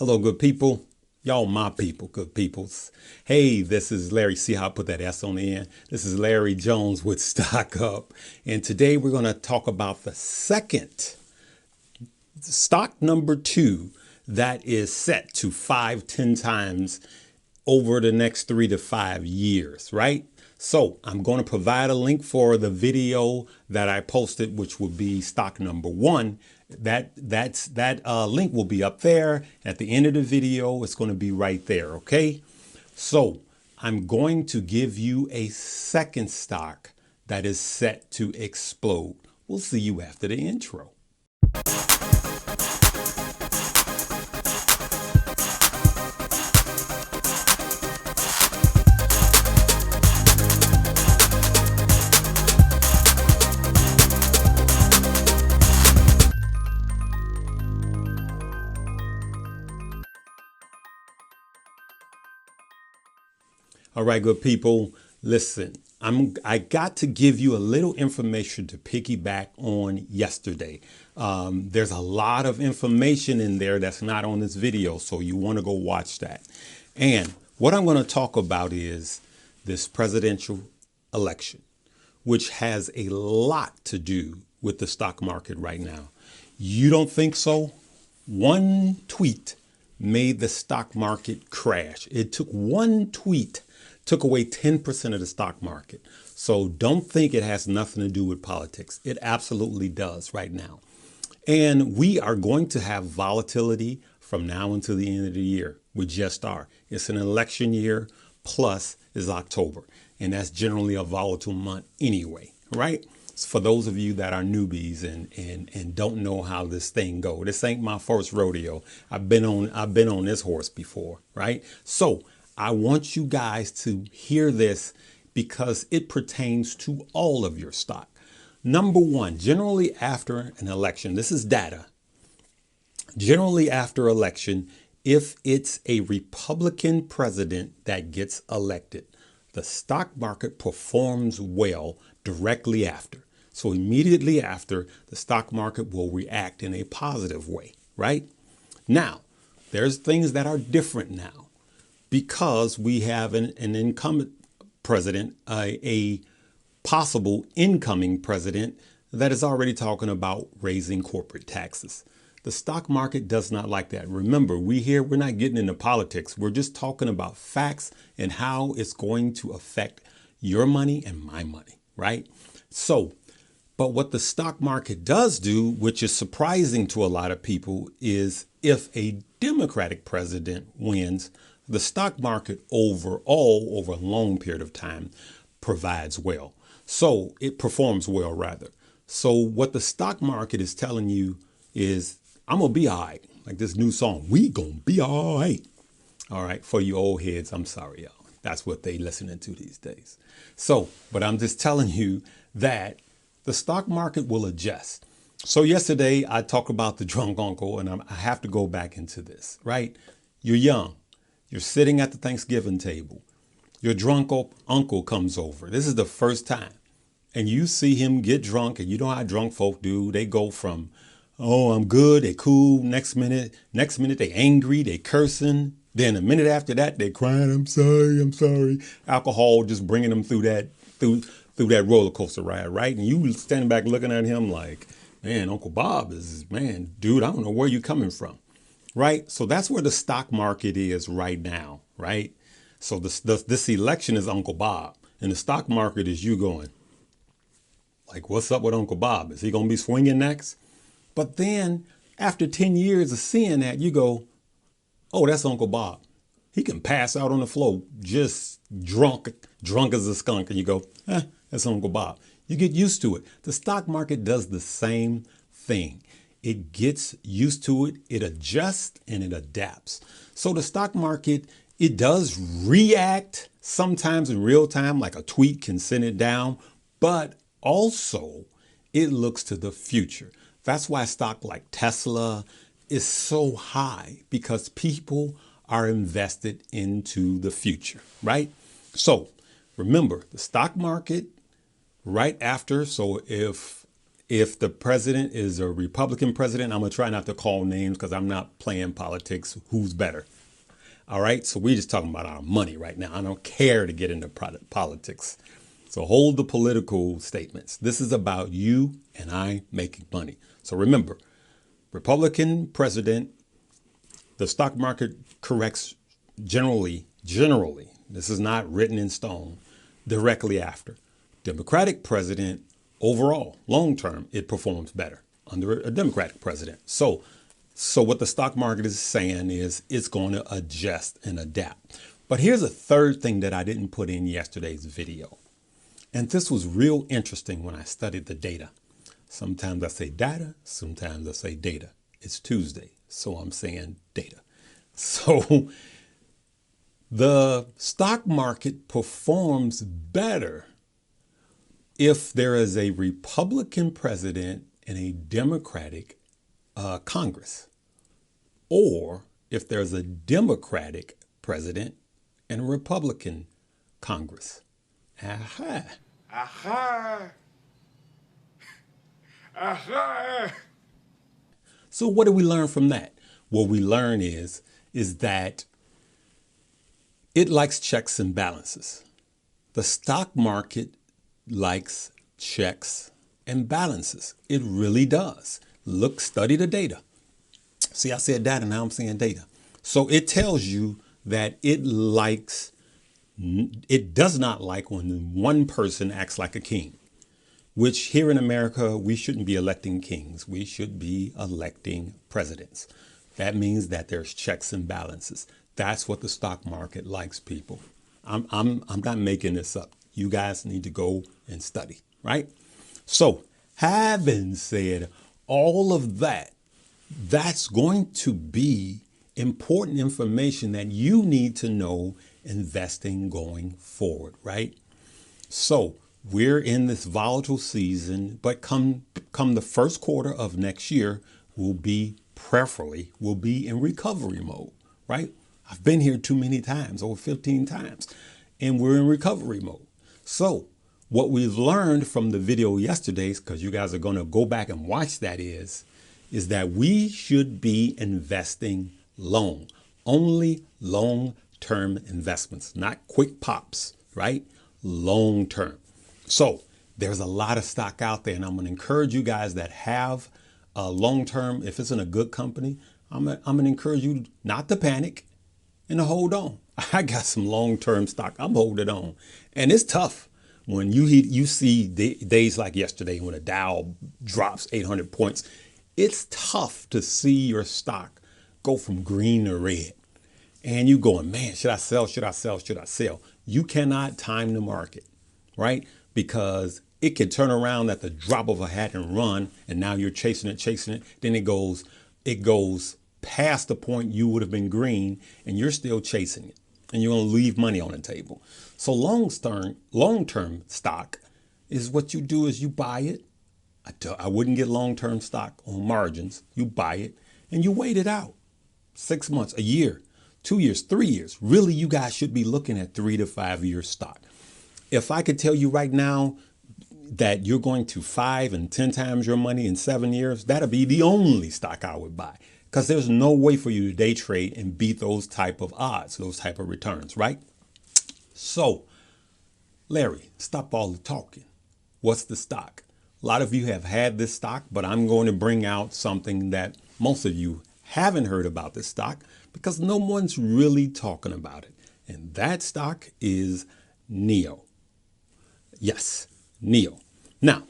Hello, good people. Y'all my people, good peoples. Hey, this is Larry. See how I put that S on the end? This is Larry Jones with Stock Up. And today we're going to talk about the second stock number 2 that is set to 10 times over the next 3 to 5 years, right? So I'm going to provide a link for the video that I posted, which will be stock number 1. That link will be up there at the end of the video. It's going to be right there. Okay. So I'm going to give you a second stock that is set to explode. We'll see you after the intro. All right, good people, listen, I got to give you a little information to piggyback on yesterday. There's a lot of information in there that's not on this video, so you want to go watch that. And what I'm going to talk about is this presidential election, which has a lot to do with the stock market right now. You don't think so? One tweet made the stock market crash. It took one tweet took away 10% of the stock market. So don't think it has nothing to do with politics. It absolutely does right now. And we are going to have volatility from now until the end of the year. We just are. It's an election year, plus is October. And that's generally a volatile month anyway, right? So for those of you that are newbies and don't know how this thing goes, this ain't my first rodeo. I've been on this horse before, right? So I want you guys to hear this because it pertains to all of your stock. Number one, generally after an election, this is data. Generally after election, if it's a Republican president that gets elected, the stock market performs well directly after. So immediately after, the stock market will react in a positive way, right? Now, there's things that are different now, because we have an incumbent president, a possible incoming president that is already talking about raising corporate taxes. The stock market does not like that. Remember, we're not getting into politics. We're just talking about facts and how it's going to affect your money and my money, right? So, but what the stock market does do, which is surprising to a lot of people, is if a Democratic president wins, the stock market overall, over a long period of time, provides well. So it performs well, rather. So what the stock market is telling you is, I'm going to be all right. Like this new song, we going to be all right. All right. For you old heads, I'm sorry, y'all. That's what they listening to these days. So, but I'm just telling you that the stock market will adjust. So yesterday I talked about the drunk uncle, and I have to go back into this, right? You're young. You're sitting at the Thanksgiving table. Your drunk uncle comes over. This is the first time. And you see him get drunk, and you know how drunk folk do. They go from, oh, I'm good, they cool. Next minute they angry, they cursing. Then a minute after that, they crying, I'm sorry. Alcohol just bringing them through that roller coaster ride, right? And you standing back looking at him like, man, Uncle Bob man, dude, I don't know where you're coming from. Right. So that's where the stock market is right now. Right. So this election is Uncle Bob, and the stock market is you going like, what's up with Uncle Bob? Is he going to be swinging next? But then after 10 years of seeing that, you go, oh, that's Uncle Bob. He can pass out on the floor just drunk as a skunk. And you go, that's Uncle Bob. You get used to it. The stock market does the same thing. It gets used to it, it adjusts, and it adapts. So the stock market, it does react sometimes in real time, like a tweet can send it down, but also it looks to the future. That's why stock like Tesla is so high, because people are invested into the future, right? So remember, the stock market right after, so if If the president is a Republican president, I'm going to try not to call names because I'm not playing politics. Who's better? All right. So we're just talking about our money right now. I don't care to get into politics. So hold the political statements. This is about you and I making money. So remember, Republican president, the stock market corrects generally, this is not written in stone, directly after. Democratic president, overall, long term, it performs better under a Democratic president. So what the stock market is saying is it's going to adjust and adapt. But here's a third thing that I didn't put in yesterday's video. And this was real interesting when I studied the data. Sometimes I say data, sometimes I say data. It's Tuesday, so I'm saying data. So the stock market performs better if there is a Republican president and a Democratic Congress, or if there's a Democratic president and a Republican Congress. Aha. Aha. Aha. So what do we learn from that? What we learn is that it likes checks and balances. The stock market likes checks and balances. It really does. Look, study the data. See, I said data, now I'm saying data. So it tells you that it does not like when one person acts like a king, which here in America, we shouldn't be electing kings. We should be electing presidents. That means that there's checks and balances. That's what the stock market likes, people. I'm not making this up. You guys need to go and study, right? So having said all of that, that's going to be important information that you need to know investing going forward, right? So we're in this volatile season, but come the first quarter of next year, we'll be in recovery mode, right? I've been here too many times, over 15 times, and we're in recovery mode. So what we've learned from the video yesterday, because you guys are going to go back and watch that, is that we should be investing long, only long-term investments, not quick pops, right? Long term. So there's a lot of stock out there, and I'm going to encourage you guys that have a long term. If it's in a good company, I'm going to encourage you not to panic and to hold on. I got some long term stock. I'm holding on, and it's tough when you see days like yesterday when the Dow drops 800 points. It's tough to see your stock go from green to red, and you going, man, should I sell? Should I sell? Should I sell? You cannot time the market, right? Because it can turn around at the drop of a hat and run, and now you're chasing it. Then it goes past the point you would have been green, and you're still chasing it, and you're going to leave money on the table. So long-term stock is what you do is you buy it. I wouldn't get long-term stock on margins. You buy it and you wait it out. 6 months, a year, 2 years, 3 years. Really, you guys should be looking at 3 to 5 year stock. If I could tell you right now that you're going to 5 and 10 times your money in 7 years, that'd be the only stock I would buy, because there's no way for you to day trade and beat those type of odds, those type of returns, right? So, Larry, stop all the talking. What's the stock? A lot of you have had this stock, but I'm going to bring out something that most of you haven't heard about this stock because no one's really talking about it. And that stock is NIO. Yes, NIO. Now,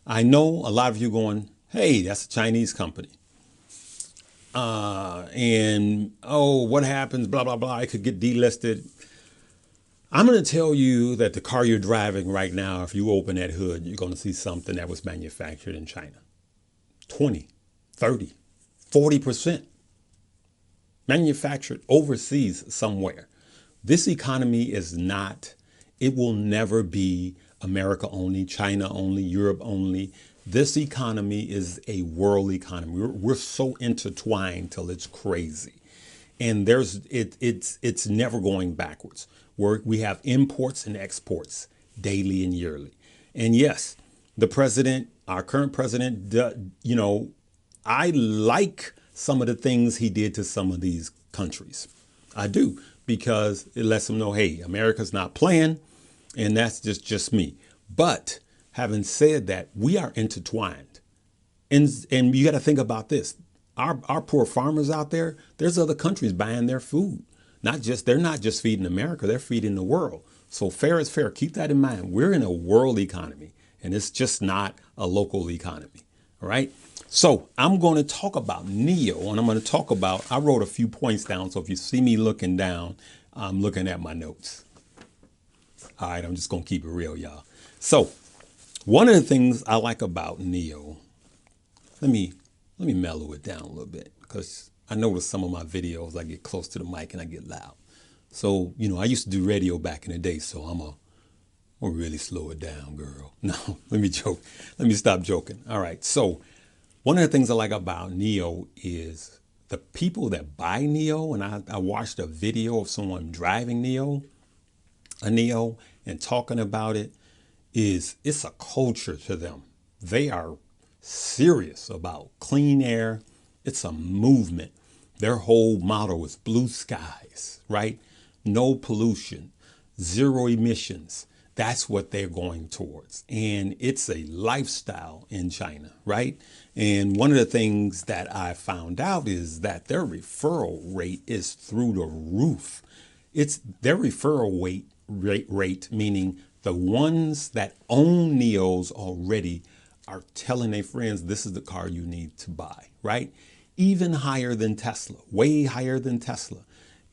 I know a lot of you going, hey, that's a Chinese company. What happens, blah, blah, blah, it could get delisted. I'm going to tell you that the car you're driving right now, if you open that hood, you're going to see something that was manufactured in China. 20, 30, 40% manufactured overseas somewhere. This economy is not, it will never be America only, China only, Europe only. This economy is a world economy. We're so intertwined till it's crazy. And it's never going backwards. We have imports and exports daily and yearly. And yes, the president Our current president, you know, I like some of the things he did to some of these countries. I do, because it lets them know, hey, America's not playing, and that's just me. But having said that, we are intertwined. And you got to think about this. Our poor farmers out there, there's other countries buying their food. They're not just feeding America, they're feeding the world. So fair is fair. Keep that in mind. We're in a world economy, and it's just not a local economy. All right. So I'm going to talk about NEO, and I'm going to talk about, I wrote a few points down. So if you see me looking down, I'm looking at my notes. All right. I'm just going to keep it real, y'all. So one of the things I like about NEO, let me mellow it down a little bit, because I notice some of my videos, I get close to the mic and I get loud. So, you know, I used to do radio back in the day, so I'm gonna really slow it down, girl. No, let me joke. Let me stop joking. All right. So one of the things I like about NEO is the people that buy NEO, and I watched a video of someone driving a NEO and talking about it, is it's a culture to them. They are serious about clean air. It's a movement. Their whole motto is blue skies, right? No pollution, zero emissions. That's what they're going towards. And it's a lifestyle in China, right? And one of the things that I found out is that their referral rate is through the roof. It's their referral rate, meaning the ones that own NEOs already are telling their friends, this is the car you need to buy, right? Even higher than Tesla, way higher than Tesla.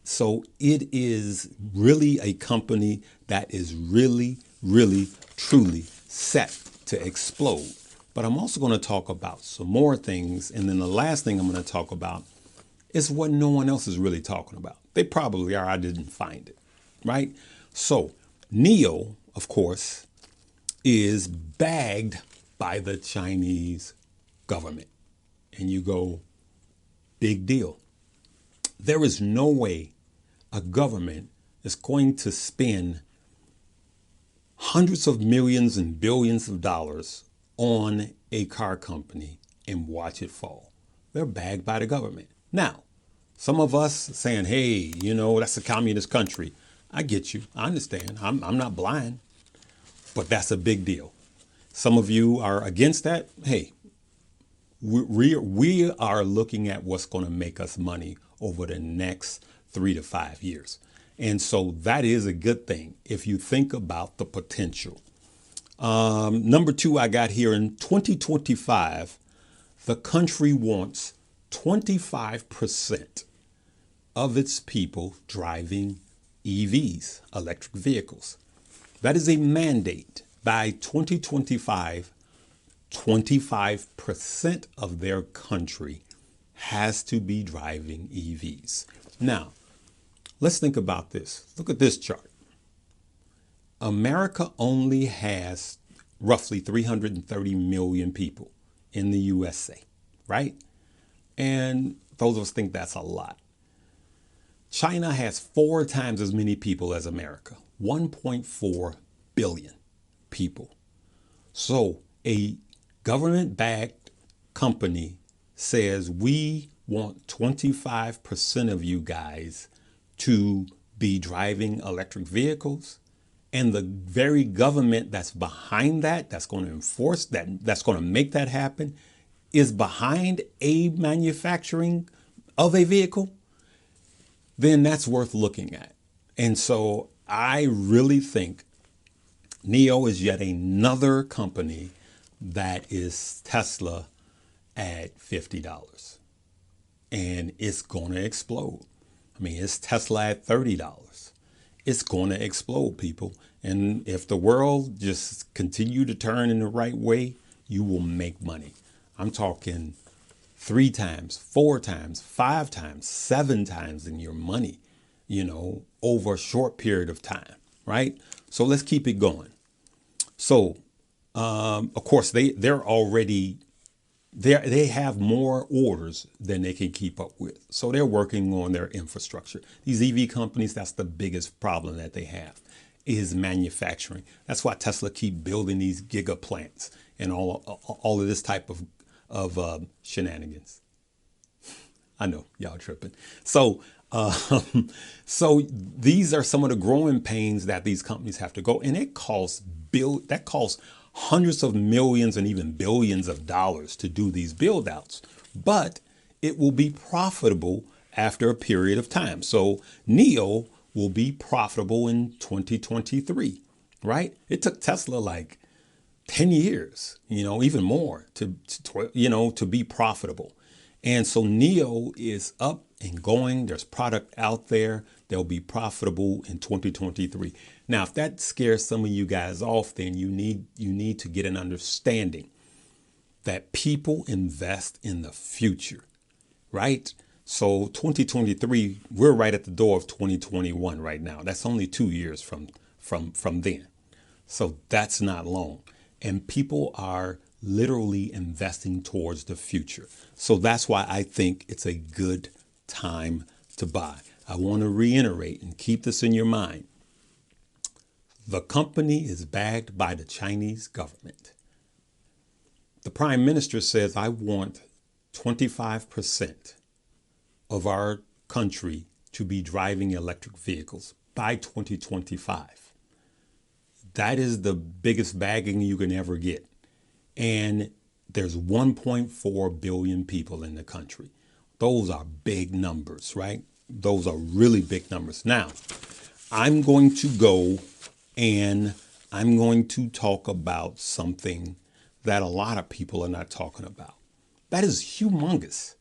So it is really a company that is really, really, truly set to explode. But I'm also going to talk about some more things. And then the last thing I'm going to talk about is what no one else is really talking about. They probably are. I didn't find it, right? So NEO, of course, is bagged by the Chinese government. And you go, big deal. There is no way a government is going to spend hundreds of millions and billions of dollars on a car company and watch it fall. They're bagged by the government. Now, some of us saying, hey, you know, that's a communist country. I get you. I understand. I'm not blind, but that's a big deal. Some of you are against that. Hey, we are looking at what's going to make us money over the next 3 to 5 years. And so that is a good thing if you think about the potential. Number 2, I got here in 2025, the country wants 25% of its people driving EVs, electric vehicles. That is a mandate. By 2025, 25% of their country has to be driving EVs. Now, let's think about this. Look at this chart. America only has roughly 330 million people in the USA, right? And those of us think that's a lot. China has 4 times as many people as America, 1.4 billion people. So a government-backed company says we want 25% of you guys to be driving electric vehicles. And the very government that's behind that, that's going to enforce that, that's going to make that happen, is behind a manufacturing of a vehicle, then that's worth looking at. And so I really think NEO is yet another company that is Tesla at $50. And it's going to explode. I mean, it's Tesla at $30. It's going to explode, people. And if the world just continue to turn in the right way, you will make money. I'm talking 3 times, 4 times, 5 times, 7 times in your money, you know, over a short period of time, right? So let's keep it going. So, of course, they have more orders than they can keep up with. So they're working on their infrastructure. These EV companies, that's the biggest problem that they have, is manufacturing. That's why Tesla keep building these giga plants and all of this type of shenanigans. I know y'all tripping. So, so these are some of the growing pains that these companies have to go, and it costs that costs hundreds of millions and even billions of dollars to do these build outs. But it will be profitable after a period of time. So NIO will be profitable in 2023, right? It took Tesla like 10 years, even more to be profitable. And so NIO is up and going. There's product out there. They'll be profitable in 2023. Now, if that scares some of you guys off, then you need to get an understanding that people invest in the future, right? So 2023, we're right at the door of 2021 right now. That's only 2 years from then. So that's not long. And people are literally investing towards the future. So that's why I think it's a good time to buy. I want to reiterate and keep this in your mind. The company is backed by the Chinese government. The Prime Minister says, I want 25% of our country to be driving electric vehicles by 2025. That is the biggest bagging you can ever get. And there's 1.4 billion people in the country. Those are big numbers, right? Those are really big numbers. Now, I'm going to go and I'm going to talk about something that a lot of people are not talking about. That is humongous.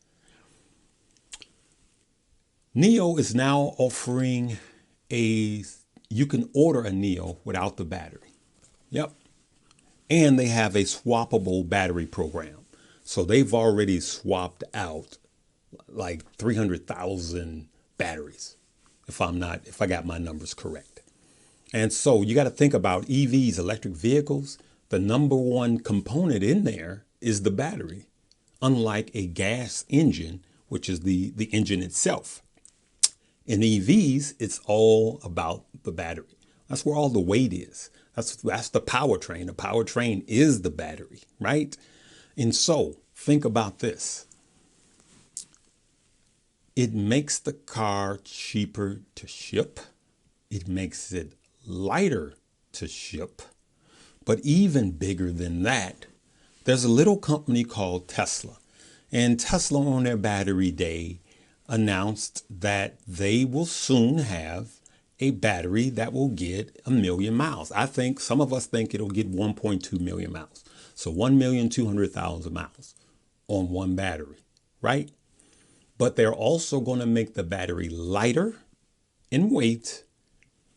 NIO is now offering you can order a NIO without the battery. Yep. And they have a swappable battery program. So they've already swapped out like 300,000 batteries, if I got my numbers correct. And so you got to think about EVs, electric vehicles. The number one component in there is the battery, unlike a gas engine, which is the engine itself. In EVs, it's all about the battery. That's where all the weight is. That's the powertrain. The powertrain is the battery, right? And so think about this. It makes the car cheaper to ship. It makes it lighter to ship. But even bigger than that, there's a little company called Tesla. And Tesla on their battery day announced that they will soon have a battery that will get 1 million miles. I think some of us think it'll get 1.2 million miles. So 1,200,000 miles on one battery, right? But they're also going to make the battery lighter in weight,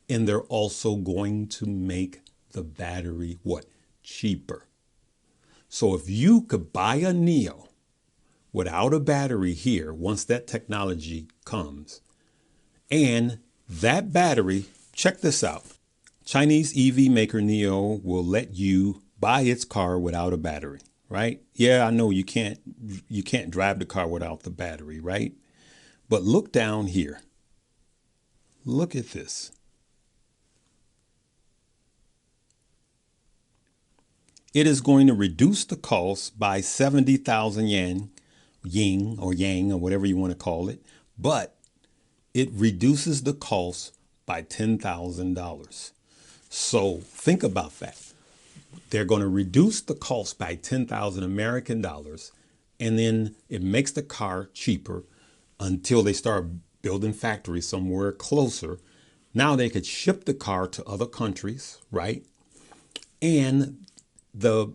and they're also going to make the battery what? Cheaper. So if you could buy a NIO without a battery here, once that technology comes, and that battery, check this out. Chinese EV maker NIO will let you buy its car without a battery, right? Yeah, I know you can't drive the car without the battery, right? But look down here. Look at this. It is going to reduce the cost by 70,000 yin or yang or whatever you want to call it, but it reduces the cost by $10,000. So think about that. They're going to reduce the cost by 10,000 American dollars, and then it makes the car cheaper until they start building factories somewhere closer. Now they could ship the car to other countries, right? And the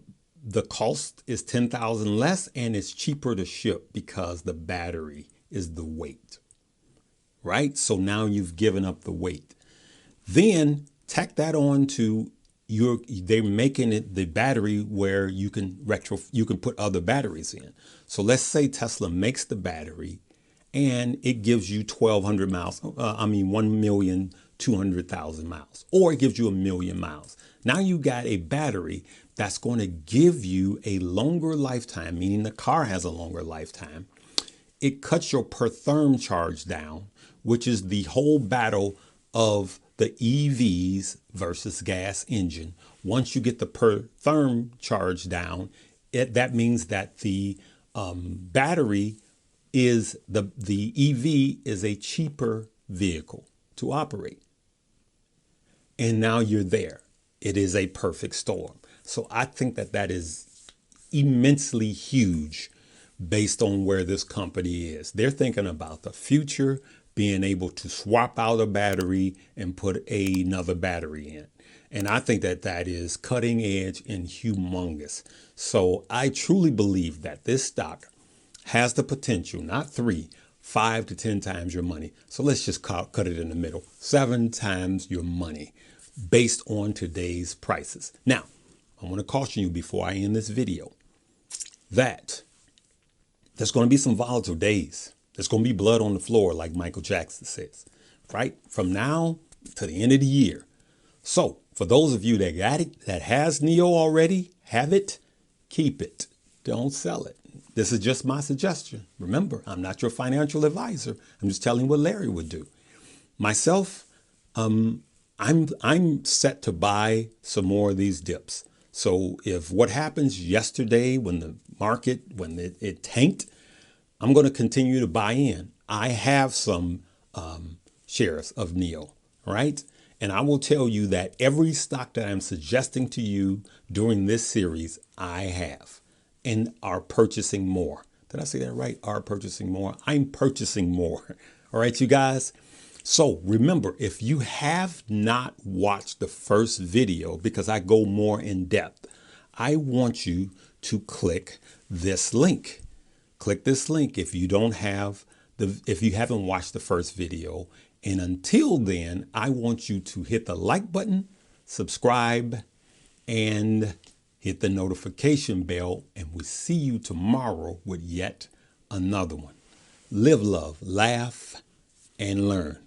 cost is 10,000 less, and it's cheaper to ship because the battery is the weight, right? So now you've given up the weight. Then tack that on to they're making it the battery where you can put other batteries in. So let's say Tesla makes the battery and it gives you 1,200 miles. 1,200,000 miles, or it gives you 1 million miles. Now you got a battery that's going to give you a longer lifetime, meaning the car has a longer lifetime. It cuts your per therm charge down, which is the whole battle of the EVs versus gas engine. Once you get the per therm charge down, that means that the battery is the EV is a cheaper vehicle to operate. And now you're there. It is a perfect storm. So I think that that is immensely huge based on where this company is. They're thinking about the future, being able to swap out a battery and put another battery in. And I think that that is cutting edge and humongous. So I truly believe that this stock has the potential, not 3, 5 to 10 times your money. So let's just cut it in the middle, 7 times your money based on today's prices. Now, I want to caution you before I end this video that there's going to be some volatile days. There's going to be blood on the floor, like Michael Jackson says, right? From now to the end of the year. So for those of you that got it, that has NIO already, have it, keep it. Don't sell it. This is just my suggestion. Remember, I'm not your financial advisor. I'm just telling you what Larry would do. Myself, I'm set to buy some more of these dips. So if what happens yesterday when the market, when it tanked, I'm going to continue to buy in. I have some shares of NIO, right? And I will tell you that every stock that I'm suggesting to you during this series, I have and are purchasing more. Did I say that right? Are purchasing more? I'm purchasing more. All right, you guys. So remember, if you have not watched the first video, because I go more in depth, I want you to click this link. Click this link if you don't have if you haven't watched the first video. And until then, I want you to hit the like button, subscribe, and hit the notification bell. And we'll see you tomorrow with yet another one. Live, love, laugh, and learn.